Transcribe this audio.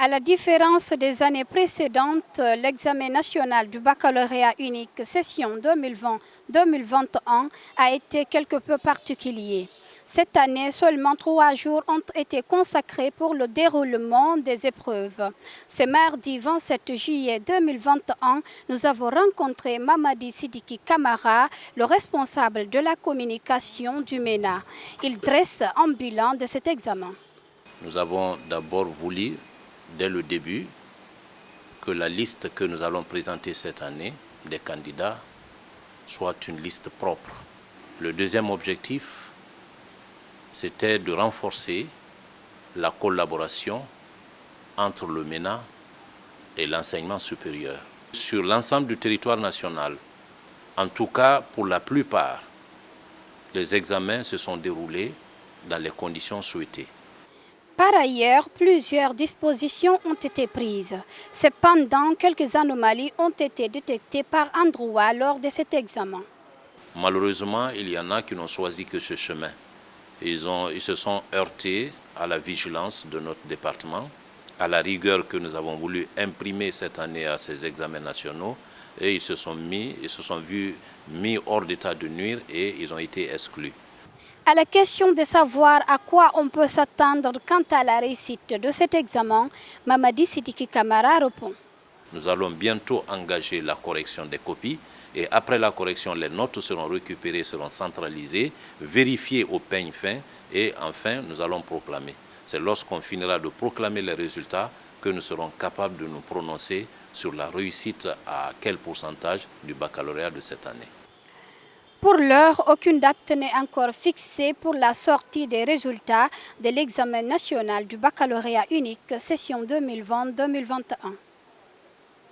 À la différence des années précédentes, l'examen national du baccalauréat unique session 2020-2021 a été quelque peu particulier. Cette année, seulement 3 jours ont été consacrés pour le déroulement des épreuves. Ce mardi 27 juillet 2021, nous avons rencontré Mamadi Sidiki Kamara, le responsable de la communication du MENA. Il dresse un bilan de cet examen. Nous avons d'abord voulu, dès le début, que la liste que nous allons présenter cette année des candidats soit une liste propre. Le deuxième objectif, c'était de renforcer la collaboration entre le MENA et l'enseignement supérieur. Sur l'ensemble du territoire national, en tout cas pour la plupart, les examens se sont déroulés dans les conditions souhaitées. Par ailleurs, plusieurs dispositions ont été prises. Cependant, quelques anomalies ont été détectées par endroits lors de cet examen. Malheureusement, il y en a qui n'ont choisi que ce chemin. Ils se sont heurtés à la vigilance de notre département, à la rigueur que nous avons voulu imprimer cette année à ces examens nationaux, et ils se sont vus mis hors d'état de nuire et ils ont été exclus. À la question de savoir à quoi on peut s'attendre quant à la réussite de cet examen, Mamadi Sidiki Kamara répond. Nous allons bientôt engager la correction des copies et après la correction, les notes seront récupérées, seront centralisées, vérifiées au peigne fin et enfin nous allons proclamer. C'est lorsqu'on finira de proclamer les résultats que nous serons capables de nous prononcer sur la réussite à quel pourcentage du baccalauréat de cette année. Pour l'heure, aucune date n'est encore fixée pour la sortie des résultats de l'examen national du baccalauréat unique session 2020-2021.